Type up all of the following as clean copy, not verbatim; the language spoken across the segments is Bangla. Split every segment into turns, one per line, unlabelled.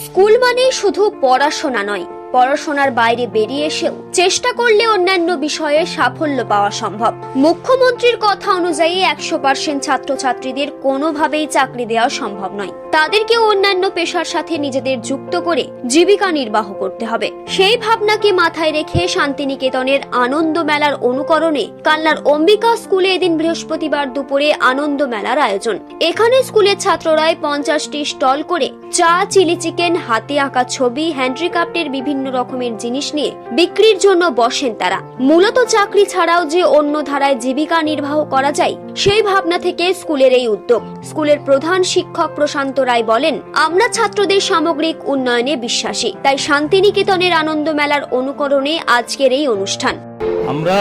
স্কুল মানে শুধু পড়াশোনা নয়, পড়াশোনার বাইরে বেরিয়ে এসেও চেষ্টা করলে অন্যান্য বিষয়ে সাফল্য পাওয়া সম্ভব। মুখ্যমন্ত্রীর কথা অনুযায়ী 100% ছাত্রছাত্রীদের কোনোভাবেই চাকরি দেওয়া সম্ভব নয়। তাদেরকে অন্যান্য পেশার সাথে নিজেদের যুক্ত করে জীবিকা নির্বাহ করতে হবে। সেই ভাবনাকে মাথায় রেখে শান্তিনিকেতনের আনন্দ মেলার অনুকরণে কালনার অম্বিকা স্কুলে এদিন বৃহস্পতিবার দুপুরে আনন্দ মেলার আয়োজন। এখানে স্কুলের ছাত্ররাই 50টি স্টল করে চা, চিলি চিকেন, হাতে আঁকা ছবি, হ্যান্ডিক্রাফটের বিভিন্ন রকমের জিনিস নিয়ে বিক্রির জন্য বসেন তারা। মূলত চাকরি ছাড়াও যে অন্য ধারায় জীবিকা নির্বাহ করা যায় সেই ভাবনা থেকে স্কুলের এই উদ্যোগ। স্কুলের প্রধান শিক্ষক প্রশান্ত রায় বলেন, আমরা ছাত্রদের সামগ্রিক উন্নয়নে বিশ্বাসী, তাই শান্তিনিকেতনের আনন্দ মেলার অনুকরণে আজকের এই অনুষ্ঠান।
আমরা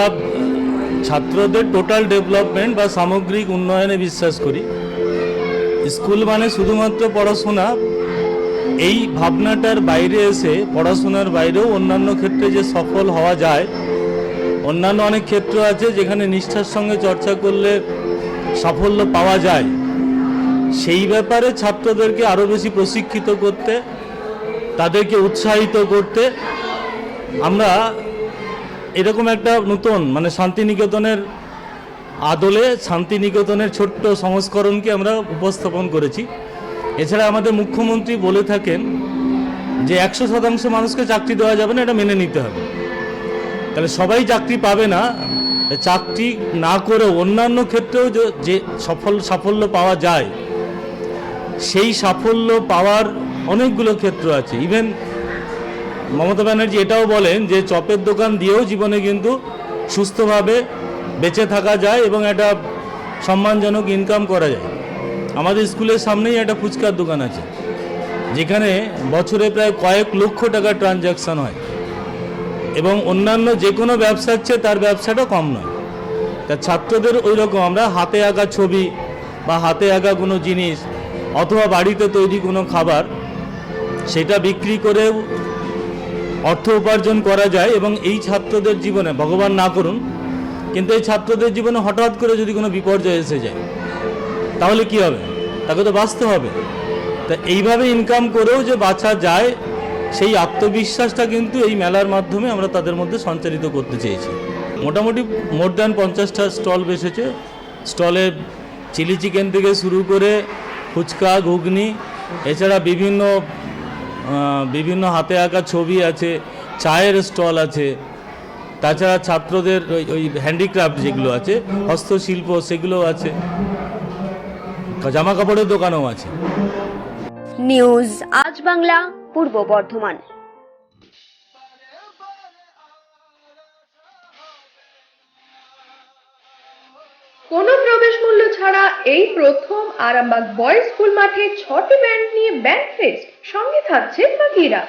ছাত্রদের টোটাল ডেভেলপমেন্ট বা সামগ্রিক উন্নয়নে বিশ্বাস করি। স্কুল মানে শুধুমাত্র পড়াশোনা, এই ভাবনাটার বাইরে এসে পড়াশোনার বাইরেও অন্যান্য ক্ষেত্রে যে সফল হওয়া যায়, অন্যান্য অনেক ক্ষেত্র আছে যেখানে নিষ্ঠার সঙ্গে চর্চা করলে সাফল্য পাওয়া যায়, সেই ব্যাপারে ছাত্রদেরকে আরও বেশি প্রশিক্ষিত করতে, তাদেরকে উৎসাহিত করতে আমরা এরকম একটা নতুন শান্তিনিকেতনের আদলে শান্তিনিকেতনের ছোট্ট সংস্করণকে আমরা উপস্থাপন করেছি। এছাড়া আমাদের মুখ্যমন্ত্রী বলে থাকেন যে 100% মানুষকে চাকরি দেওয়া যাবে না, এটা মেনে নিতে হবে। তাহলে সবাই চাকরি পাবে না, চাকরি না করেও অন্যান্য ক্ষেত্রেও যে সাফল্য পাওয়া যায়, সেই সাফল্য পাওয়ার অনেকগুলো ক্ষেত্র আছে। ইভেন মমতা ব্যানার্জি এটাও বলেন যে চপের দোকান দিয়েও জীবনে কিন্তু সুস্থভাবে বেঁচে থাকা যায় এবং একটা সম্মানজনক ইনকাম করা যায়। আমাদের স্কুলের সামনেই একটা ফুচকার দোকান আছে, যেখানে বছরে প্রায় কয়েক লক্ষ টাকার ট্রানজ্যাকশন হয় এবং অন্যান্য যে কোনো ব্যবসার চেয়ে তার ব্যবসাটা কম নয়। তা ছাত্রদের ওই রকম আমরা হাতে আঁকা ছবি বা হাতে আঁকা কোনো জিনিস অথবা বাড়িতে তৈরি কোনো খাবার, সেটা বিক্রি করেও অর্থ উপার্জন করা যায়। এবং এই ছাত্রদের জীবনে, ভগবান না করুন, কিন্তু এই ছাত্রদের জীবনে হঠাৎ করে যদি কোনো বিপর্যয় এসে যায় তাহলে কি হবে? তাকে তো বাঁচতে হবে। তা এইভাবে ইনকাম করেও যে বাঁচা যায়, সেই আত্মবিশ্বাসটা কিন্তু এই মেলার মাধ্যমে আমরা তাদের মধ্যে সঞ্চারিত করতে চেয়েছি। মোটামুটি মোর দ্যান 50টা স্টল বসেছে। স্টলে চিলি চিকেন থেকে শুরু করে ফুচকা, ঘুগনি, এছাড়া বিভিন্ন হাতে আঁকা ছবি আছে, চায়ের স্টল আছে, তাছাড়া ছাত্রদের ওই হ্যান্ডিক্রাফট যেগুলো আছে, হস্তশিল্প, সেগুলো আছে, জামা কাপড়ের দোকানও আছে।
নিউজ আজ বাংলা, পূর্ব বর্ধমান।
কোনো প্রবেশ মূল্য ছাড়া এই প্রথম আরামবাগ বয়েজ স্কুল মাঠে 6টি ব্যান্ড নিয়ে ব্যান্ড ফেস্ট, সঙ্গে থাকছে বাকিরা।